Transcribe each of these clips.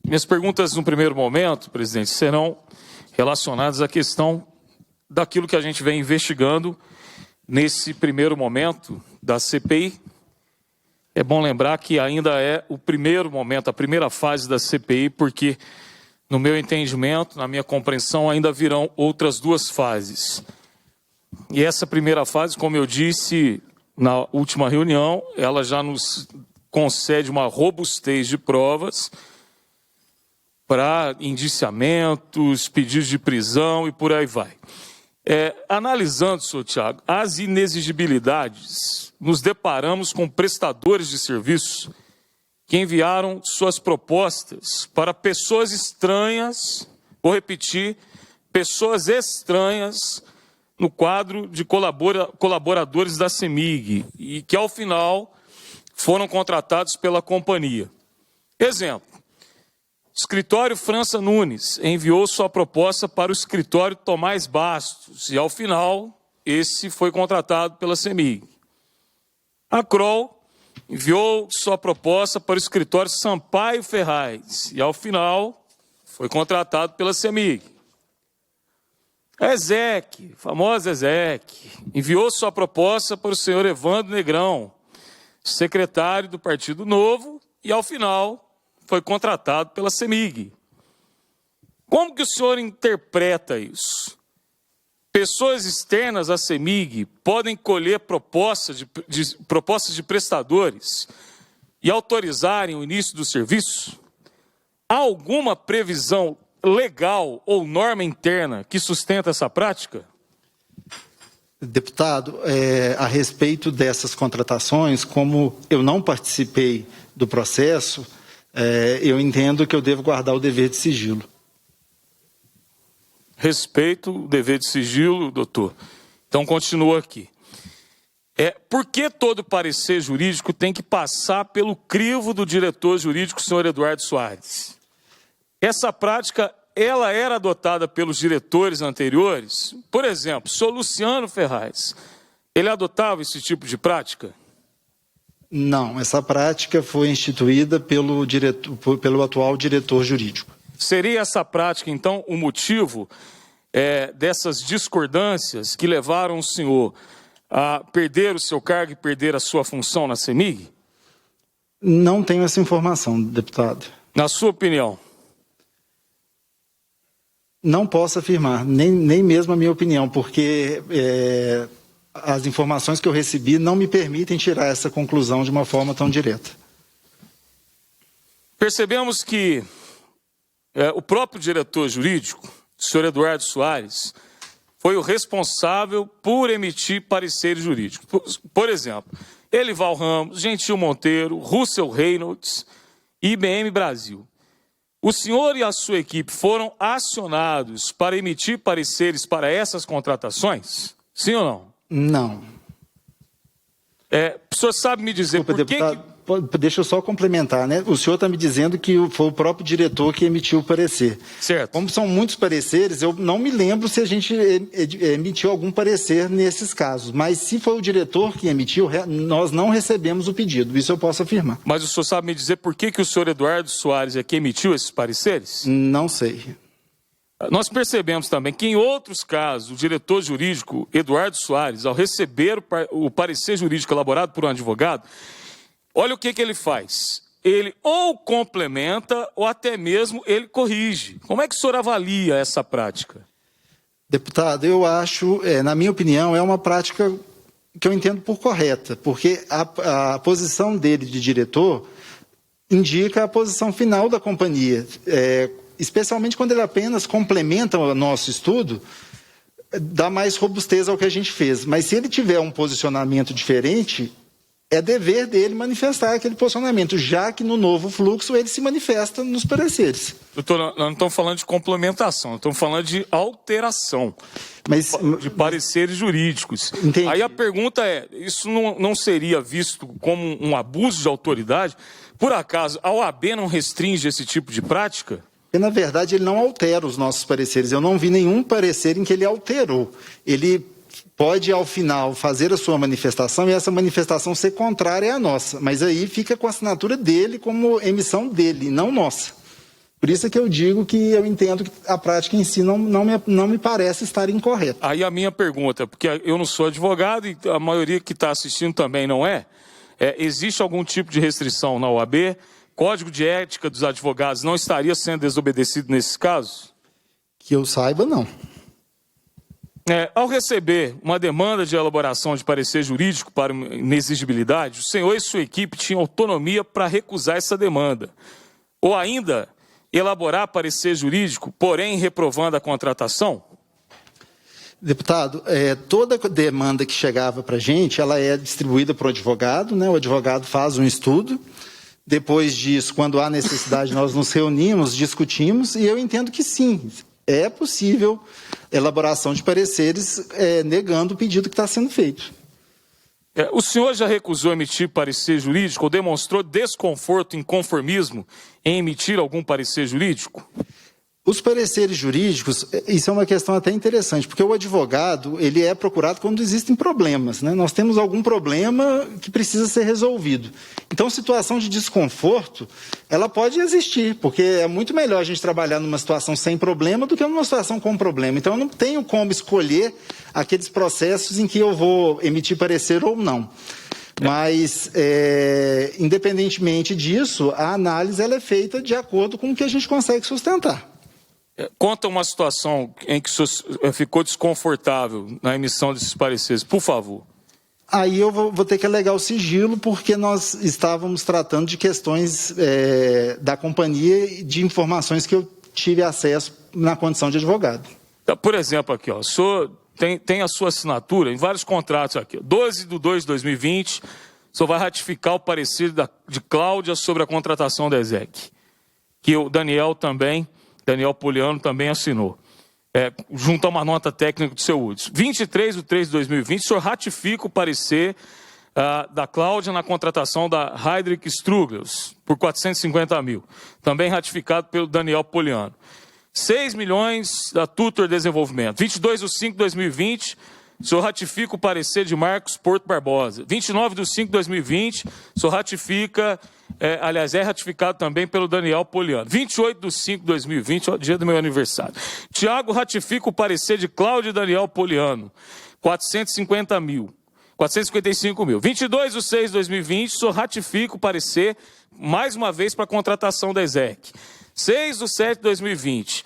Minhas perguntas, no primeiro momento, presidente, serão relacionadas à questão daquilo que a gente vem investigando nesse primeiro momento da CPI. É bom lembrar que ainda é o primeiro momento, a primeira fase da CPI, porque, no meu entendimento, na minha compreensão, ainda virão outras duas fases. E essa primeira fase, como eu disse na última reunião, ela já nos concede uma robustez de provas para indiciamentos, pedidos de prisão e por aí vai. Analisando, senhor Tiago, as inexigibilidades, nos deparamos com prestadores de serviço que enviaram suas propostas para pessoas estranhas, vou repetir, pessoas estranhas no quadro de colaboradores da CEMIG e que, ao final, foram contratados pela companhia. Exemplo. O escritório França Nunes enviou sua proposta para o escritório Tomás Bastos e, ao final, esse foi contratado pela CEMIG. A Kroll enviou sua proposta para o escritório Sampaio Ferraz e, ao final, foi contratado pela CEMIG. A ESEC, famosa ESEC, enviou sua proposta para o senhor Evandro Negrão, secretário do Partido Novo, e, ao final, foi contratado pela CEMIG. Como que o senhor interpreta isso? Pessoas externas à CEMIG podem colher propostas de prestadores e autorizarem o início do serviço? Há alguma previsão legal ou norma interna que sustenta essa prática? Deputado, a respeito dessas contratações, como eu não participei do processo, eu entendo que eu devo guardar o dever de sigilo. Respeito o dever de sigilo, doutor. Então, continua aqui. Por que todo parecer jurídico tem que passar pelo crivo do diretor jurídico, senhor Eduardo Soares? Essa prática, ela era adotada pelos diretores anteriores? Por exemplo, o senhor Luciano Ferraz, ele adotava esse tipo de prática? Não, essa prática foi instituída pelo atual diretor jurídico. Seria essa prática, então, o motivo dessas discordâncias que levaram o senhor a perder o seu cargo e perder a sua função na CEMIG? Não tenho essa informação, deputado. Na sua opinião? Não posso afirmar, nem mesmo a minha opinião, porque as informações que eu recebi não me permitem tirar essa conclusão de uma forma tão direta. Percebemos que o próprio diretor jurídico, o senhor Eduardo Soares, foi o responsável por emitir pareceres jurídicos. Por exemplo, Elival Ramos, Gentil Monteiro, Russell Reynolds e IBM Brasil. O senhor e a sua equipe foram acionados para emitir pareceres para essas contratações? Sim ou não? Não. O senhor sabe me dizer por que... Deixa eu só complementar, né? O senhor está me dizendo que foi o próprio diretor que emitiu o parecer. Certo. Como são muitos pareceres, eu não me lembro se a gente emitiu algum parecer nesses casos. Mas se foi o diretor que emitiu, nós não recebemos o pedido. Isso eu posso afirmar. Mas o senhor sabe me dizer por que o senhor Eduardo Soares é que emitiu esses pareceres? Não sei. Nós percebemos também que, em outros casos, o diretor jurídico Eduardo Soares, ao receber o parecer jurídico elaborado por um advogado, olha o que ele faz. Ele ou complementa ou até mesmo ele corrige. Como é que o senhor avalia essa prática? Deputado, eu acho, na minha opinião, é uma prática que eu entendo por correta, porque a posição dele de diretor indica a posição final da companhia. Especialmente quando ele apenas complementa o nosso estudo, dá mais robustez ao que a gente fez. Mas se ele tiver um posicionamento diferente, é dever dele manifestar aquele posicionamento, já que no novo fluxo ele se manifesta nos pareceres. Doutor, nós não estamos falando de complementação, nós estamos falando de alteração de pareceres jurídicos. Entendi. Aí a pergunta isso não seria visto como um abuso de autoridade? Por acaso, a OAB não restringe esse tipo de prática? Porque, na verdade, ele não altera os nossos pareceres. Eu não vi nenhum parecer em que ele alterou. Ele pode, ao final, fazer a sua manifestação e essa manifestação ser contrária à nossa. Mas aí fica com a assinatura dele como emissão dele, não nossa. Por isso é que eu digo que eu entendo que a prática em si não me parece estar incorreta. Aí a minha pergunta, porque eu não sou advogado e a maioria que está assistindo também não existe algum tipo de restrição na OAB? Código de ética dos advogados não estaria sendo desobedecido nesses casos? Que eu saiba, não. Ao receber uma demanda de elaboração de parecer jurídico para inexigibilidade, o senhor e sua equipe tinham autonomia para recusar essa demanda. Ou ainda, elaborar parecer jurídico, porém reprovando a contratação? Deputado, toda demanda que chegava para a gente, ela é distribuída para o advogado, né? O advogado faz um estudo. Depois disso, quando há necessidade, nós nos reunimos, discutimos, e eu entendo que sim, é possível elaboração de pareceres negando o pedido que está sendo feito. O senhor já recusou emitir parecer jurídico ou demonstrou desconforto e inconformismo em emitir algum parecer jurídico? Os pareceres jurídicos, isso é uma questão até interessante, porque o advogado, ele é procurado quando existem problemas, né? Nós temos algum problema que precisa ser resolvido. Então, situação de desconforto, ela pode existir, porque é muito melhor a gente trabalhar numa situação sem problema do que numa situação com problema. Então, eu não tenho como escolher aqueles processos em que eu vou emitir parecer ou não. Mas, independentemente disso, a análise ela é feita de acordo com o que a gente consegue sustentar. Conta uma situação em que o senhor ficou desconfortável na emissão desses pareceres, por favor. Aí eu vou ter que alegar o sigilo, porque nós estávamos tratando de questões da companhia e de informações que eu tive acesso na condição de advogado. Por exemplo, aqui, ó, o senhor tem a sua assinatura em vários contratos aqui. 12/2/2020, o senhor vai ratificar o parecer de Cláudia sobre a contratação da ESEC, que o Daniel Poliano também assinou, junto a uma nota técnica do seu Hudson. 23/3/2020, o senhor ratifica o parecer da Cláudia na contratação da Heidrich Struggles por 450 mil, também ratificado pelo Daniel Poliano. 6 milhões da Tutor Desenvolvimento. 22/5/2020, o senhor ratifica o parecer de Marcos Porto Barbosa. 29/5/2020, o senhor ratifica, é ratificado também pelo Daniel Poliano. 28/5/2020, dia do meu aniversário. Tiago ratifica o parecer de Cláudio e Daniel Poliano. 455 mil. 22/6/2020, o senhor ratifica o parecer, mais uma vez, para a contratação da ESEC. 6/7/2020,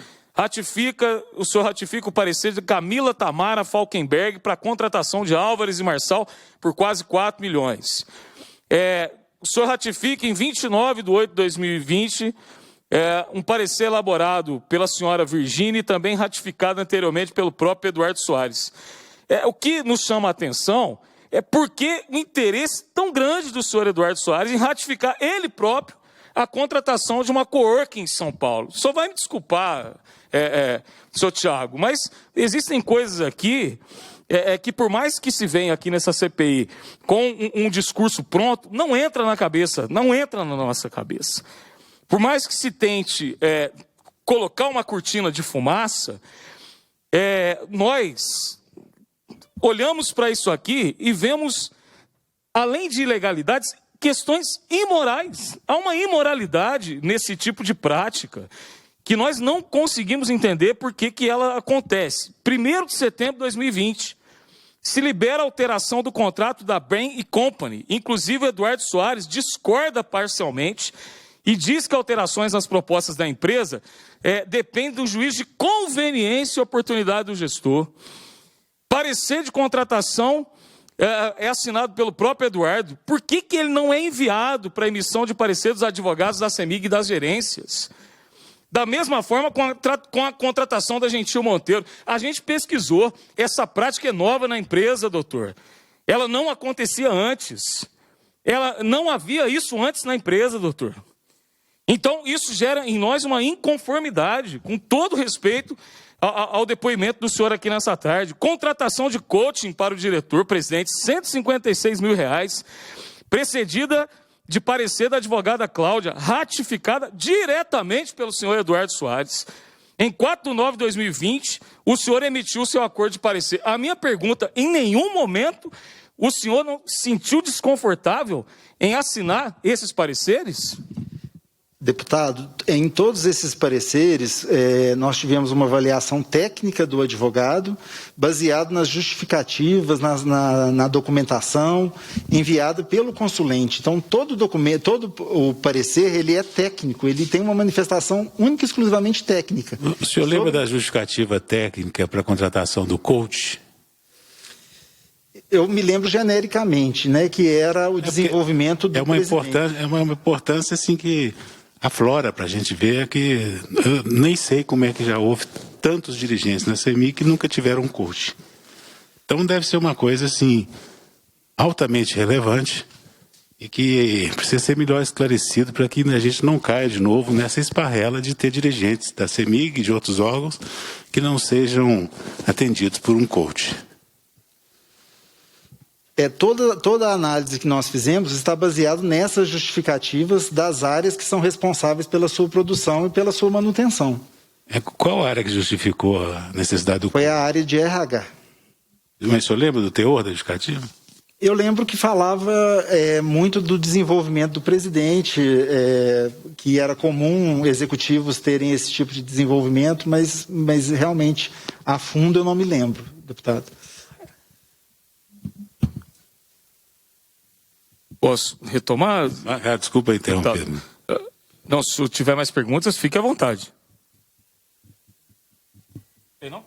o senhor ratifica o parecer de Camila Tamara Falkenberg para a contratação de Álvares e Marçal por quase 4 milhões. O senhor ratifica em 29/8/2020 um parecer elaborado pela senhora Virgínia e também ratificado anteriormente pelo próprio Eduardo Soares. O que nos chama a atenção é porque o interesse tão grande do senhor Eduardo Soares em ratificar ele próprio a contratação de uma coworking em São Paulo. O senhor vai me desculpar, senhor Tiago, mas existem coisas aqui que por mais que se venha aqui nessa CPI com um discurso pronto, não entra na cabeça, não entra na nossa cabeça. Por mais que se tente colocar uma cortina de fumaça, nós olhamos para isso aqui e vemos, além de ilegalidades, questões imorais. Há uma imoralidade nesse tipo de prática que nós não conseguimos entender por que ela acontece. 1º de setembro de 2020, se libera a alteração do contrato da Bain & Company. Inclusive, o Eduardo Soares discorda parcialmente e diz que alterações nas propostas da empresa dependem do juízo de conveniência e oportunidade do gestor. Parecer de contratação é assinado pelo próprio Eduardo. Por que ele não é enviado para emissão de parecer dos advogados da CEMIG e das gerências? Da mesma forma com a contratação da Gentil Monteiro. A gente pesquisou, essa prática é nova na empresa, doutor. Ela não acontecia antes. Não havia isso antes na empresa, doutor. Então, isso gera em nós uma inconformidade, com todo respeito ao depoimento do senhor aqui nessa tarde. Contratação de coaching para o diretor-presidente, R$156 mil, precedida de parecer da advogada Cláudia, ratificada diretamente pelo senhor Eduardo Soares. Em 4/9/2020, o senhor emitiu seu acordo de parecer. A minha pergunta, em nenhum momento o senhor não se sentiu desconfortável em assinar esses pareceres? Deputado, em todos esses pareceres, nós tivemos uma avaliação técnica do advogado, baseado nas justificativas, na documentação enviada pelo consulente. Então, todo documento, todo o parecer, ele é técnico, ele tem uma manifestação única e exclusivamente técnica. O senhor lembra da justificativa técnica para a contratação do coach? Eu me lembro genericamente, né, que era o desenvolvimento do presidente. É uma importância assim que aflora para a gente ver que eu nem sei como é que já houve tantos dirigentes na CEMIG que nunca tiveram um coach. Então deve ser uma coisa assim altamente relevante e que precisa ser melhor esclarecido para que a gente não caia de novo nessa esparrela de ter dirigentes da CEMIG e de outros órgãos que não sejam atendidos por um coach. Toda a análise que nós fizemos está baseada nessas justificativas das áreas que são responsáveis pela sua produção e pela sua manutenção. Qual área que justificou a necessidade do... Foi a área de RH. Mas o senhor lembra do teor da justificativa? Eu lembro que falava muito do desenvolvimento do presidente, que era comum executivos terem esse tipo de desenvolvimento, mas realmente, a fundo, eu não me lembro, deputado. Posso retomar? Desculpa interromper. Não, se tiver mais perguntas, fique à vontade. Tem não?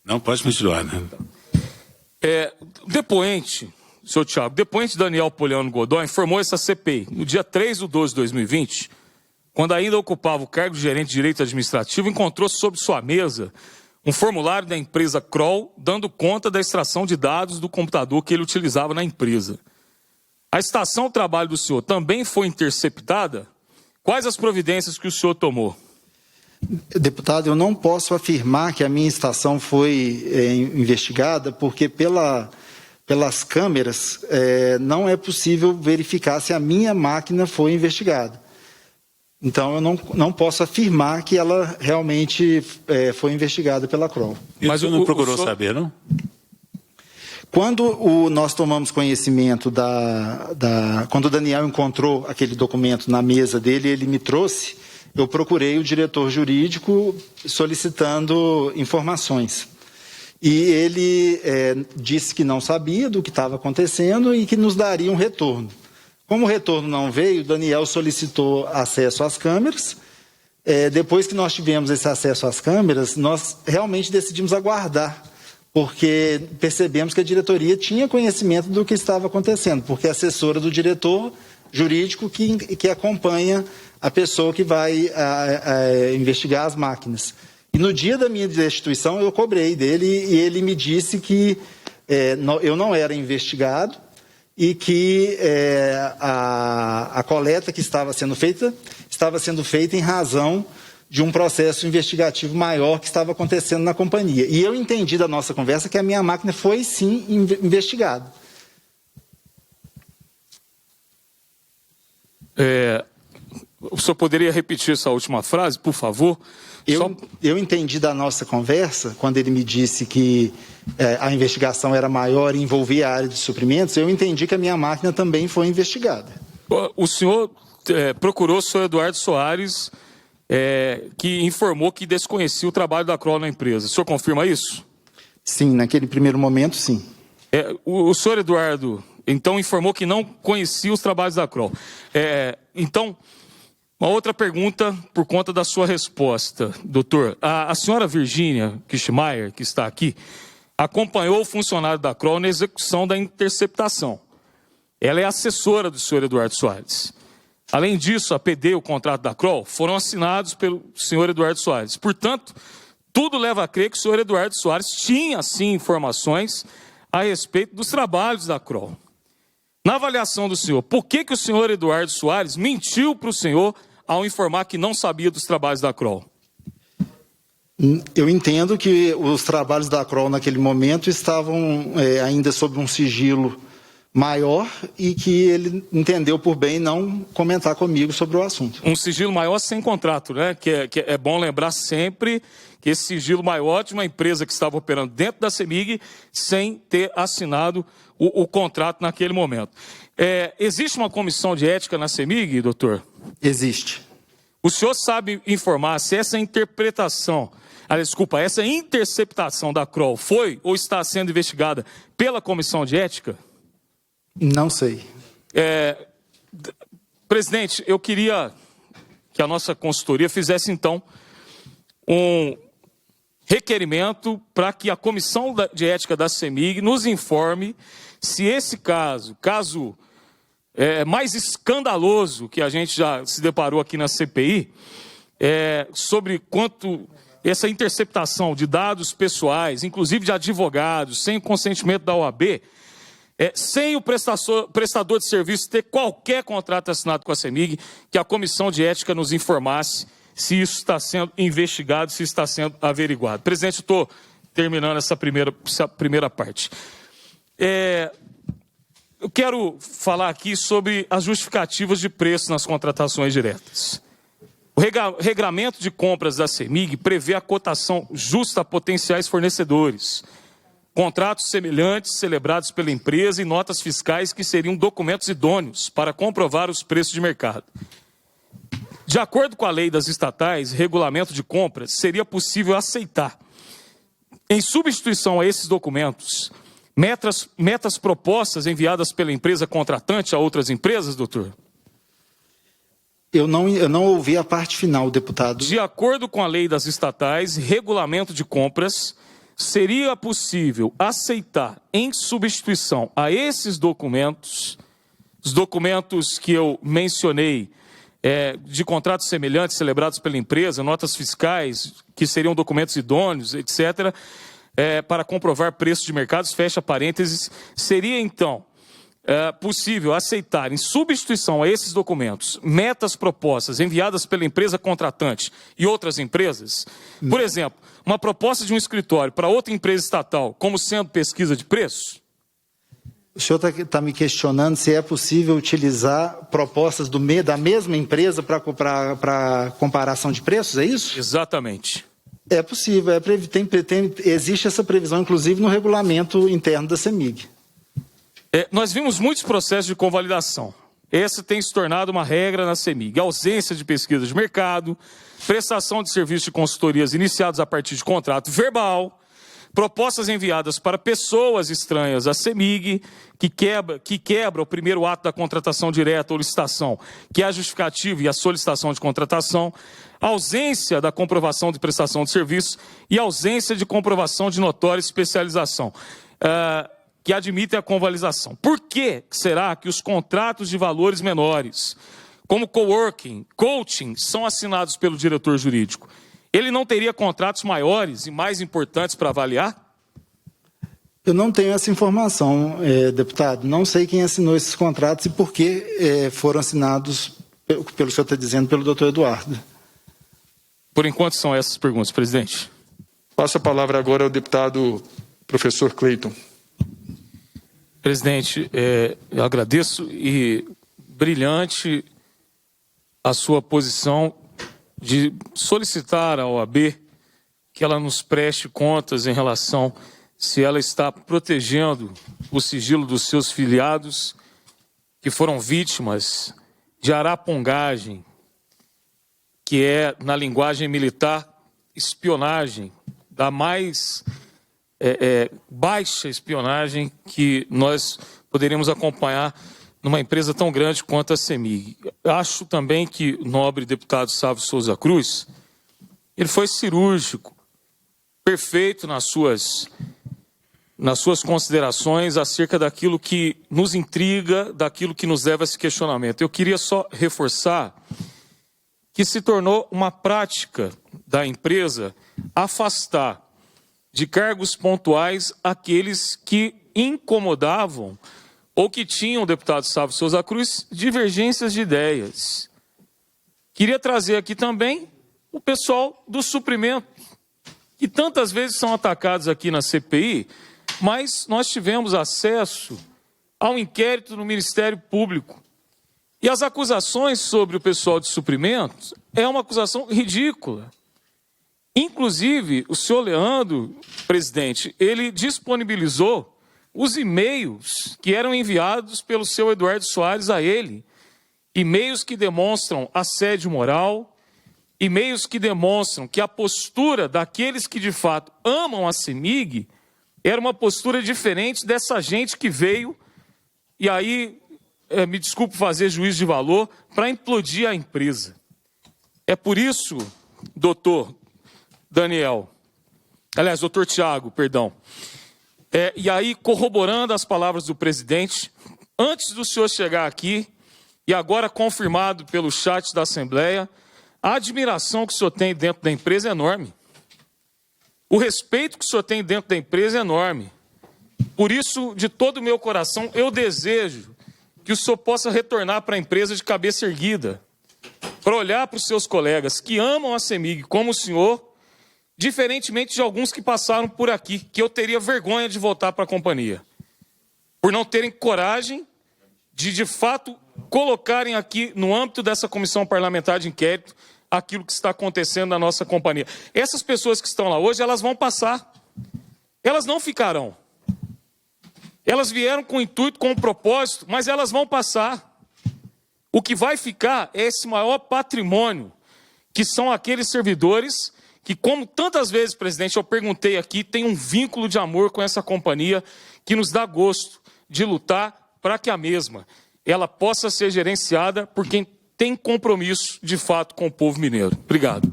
Não, pode continuar, né? Depoente, senhor Tiago, depoente Daniel Poliano Godoy informou essa CPI no dia 3/12 de 2020, quando ainda ocupava o cargo de gerente de direito administrativo, encontrou sob sua mesa um formulário da empresa Kroll, dando conta da extração de dados do computador que ele utilizava na empresa. A estação de trabalho do senhor também foi interceptada? Quais as providências que o senhor tomou? Deputado, eu não posso afirmar que a minha estação foi investigada, porque pelas câmeras não é possível verificar se a minha máquina foi investigada. Então, eu não posso afirmar que ela realmente foi investigada pela Kroll. Mas o senhor não procurou saber, não? Quando nós tomamos conhecimento quando o Daniel encontrou aquele documento na mesa dele, ele me trouxe, eu procurei o diretor jurídico solicitando informações. E ele disse que não sabia do que estava acontecendo e que nos daria um retorno. Como o retorno não veio, o Daniel solicitou acesso às câmeras. Depois que nós tivemos esse acesso às câmeras, nós realmente decidimos aguardar, porque percebemos que a diretoria tinha conhecimento do que estava acontecendo, porque é assessora do diretor jurídico que acompanha a pessoa que vai investigar as máquinas. E no dia da minha destituição, eu cobrei dele e ele me disse que eu não era investigado e que a coleta que estava sendo feita em razão de um processo investigativo maior que estava acontecendo na companhia. E eu entendi da nossa conversa que a minha máquina foi, sim, investigada. O senhor poderia repetir essa última frase, por favor? Eu entendi da nossa conversa, quando ele me disse que a investigação era maior e envolvia a área de suprimentos, eu entendi que a minha máquina também foi investigada. O senhor procurou o senhor Eduardo Soares, que informou que desconhecia o trabalho da Kroll na empresa. O senhor confirma isso? Sim, naquele primeiro momento, sim. O senhor Eduardo, então, informou que não conhecia os trabalhos da Kroll. Então, uma outra pergunta por conta da sua resposta, doutor. A senhora Virgínia Kishmaier, que está aqui, acompanhou o funcionário da Kroll na execução da interceptação. Ela é assessora do senhor Eduardo Soares. Além disso, a PD e o contrato da Kroll foram assinados pelo senhor Eduardo Soares. Portanto, tudo leva a crer que o senhor Eduardo Soares tinha, sim, informações a respeito dos trabalhos da Kroll. Na avaliação do senhor, por que o senhor Eduardo Soares mentiu para o senhor ao informar que não sabia dos trabalhos da Kroll? Eu entendo que os trabalhos da Kroll naquele momento estavam ainda sob um sigilo maior e que ele entendeu por bem não comentar comigo sobre o assunto. Um sigilo maior sem contrato, né? Que é bom lembrar sempre que esse sigilo maior de uma empresa que estava operando dentro da CEMIG sem ter assinado o contrato naquele momento. Existe uma comissão de ética na CEMIG, doutor? Existe. O senhor sabe informar se essa interpretação, essa interceptação da CROL foi ou está sendo investigada pela Comissão de Ética? Não sei. Presidente, eu queria que a nossa consultoria fizesse, então, um requerimento para que a Comissão de Ética da CEMIG nos informe se esse caso mais escandaloso que a gente já se deparou aqui na CPI, sobre quanto essa interceptação de dados pessoais, inclusive de advogados, sem o consentimento da OAB, sem o prestador de serviço ter qualquer contrato assinado com a CEMIG, que a Comissão de Ética nos informasse se isso está sendo investigado, se está sendo averiguado. Presidente, eu estou terminando essa primeira parte. Eu quero falar aqui sobre as justificativas de preço nas contratações diretas. O regramento de compras da CEMIG prevê a cotação justa a potenciais fornecedores, contratos semelhantes celebrados pela empresa e notas fiscais que seriam documentos idôneos para comprovar os preços de mercado. De acordo com a lei das estatais, regulamento de compras, seria possível aceitar, em substituição a esses documentos, metas propostas enviadas pela empresa contratante a outras empresas, doutor? Eu não ouvi a parte final, deputado. De acordo com a lei das estatais, regulamento de compras, seria possível aceitar, em substituição a esses documentos, os documentos que eu mencionei, de contratos semelhantes celebrados pela empresa, notas fiscais, que seriam documentos idôneos, etc., para comprovar preços de mercados, fecha parênteses, seria então possível aceitar, em substituição a esses documentos, metas propostas enviadas pela empresa contratante e outras empresas? Por exemplo, uma proposta de um escritório para outra empresa estatal, como sendo pesquisa de preços? O senhor está me questionando se é possível utilizar propostas da mesma empresa para comparação de preços, é isso? Exatamente. É possível, existe essa previsão, inclusive, no regulamento interno da CEMIG. Nós vimos muitos processos de convalidação. Essa tem se tornado uma regra na CEMIG. Ausência de pesquisa de mercado, prestação de serviços de consultorias iniciados a partir de contrato verbal, propostas enviadas para pessoas estranhas à CEMIG, que quebra o primeiro ato da contratação direta ou licitação, que é a justificativa e a solicitação de contratação, ausência da comprovação de prestação de serviços e ausência de comprovação de notória especialização, que admitem a convalidação. Por que será que os contratos de valores menores, como coworking, coaching, são assinados pelo diretor jurídico? Ele não teria contratos maiores e mais importantes para avaliar? Eu não tenho essa informação, deputado. Não sei quem assinou esses contratos e por que foram assinados, pelo que o senhor está dizendo, pelo doutor Eduardo. Por enquanto são essas perguntas, presidente. Passo a palavra agora ao deputado professor Cleiton. Presidente, eu agradeço e brilhante a sua posição de solicitar à OAB que ela nos preste contas em relação se ela está protegendo o sigilo dos seus filiados que foram vítimas de arapongagem, que é, na linguagem militar, espionagem, da mais baixa espionagem que nós poderíamos acompanhar numa empresa tão grande quanto a CEMIG. Acho também que o nobre deputado Sávio Souza Cruz, ele foi cirúrgico, perfeito nas suas considerações acerca daquilo que nos intriga, daquilo que nos leva a esse questionamento. Eu queria só reforçar que se tornou uma prática da empresa afastar de cargos pontuais aqueles que incomodavam ou que tinham, deputado Sávio Souza Cruz, divergências de ideias. Queria trazer aqui também o pessoal do suprimento, que tantas vezes são atacados aqui na CPI, mas nós tivemos acesso ao inquérito no Ministério Público. E as acusações sobre o pessoal de suprimentos é uma acusação ridícula. Inclusive, o senhor Leandro, presidente, ele disponibilizou os e-mails que eram enviados pelo seu Eduardo Soares a ele. E-mails que demonstram assédio moral, e-mails que demonstram que a postura daqueles que de fato amam a CEMIG era uma postura diferente dessa gente que veio, e aí, me desculpe fazer juízo de valor, para implodir a empresa. É por isso, doutor Daniel, aliás, doutor Tiago, perdão, e aí, corroborando as palavras do presidente, antes do senhor chegar aqui, e agora confirmado pelo chat da Assembleia, a admiração que o senhor tem dentro da empresa é enorme. O respeito que o senhor tem dentro da empresa é enorme. Por isso, de todo o meu coração, eu desejo que o senhor possa retornar para a empresa de cabeça erguida, para olhar para os seus colegas que amam a CEMIG como o senhor, diferentemente de alguns que passaram por aqui, que eu teria vergonha de voltar para a companhia, por não terem coragem de fato, colocarem aqui, no âmbito dessa comissão parlamentar de inquérito, aquilo que está acontecendo na nossa companhia. Essas pessoas que estão lá hoje, elas vão passar. Elas não ficarão. Elas vieram com o intuito, com o propósito, mas elas vão passar. O que vai ficar é esse maior patrimônio, que são aqueles servidores que, como tantas vezes, presidente, eu perguntei aqui, tem um vínculo de amor com essa companhia que nos dá gosto de lutar para que a mesma ela possa ser gerenciada por quem tem compromisso, de fato, com o povo mineiro. Obrigado.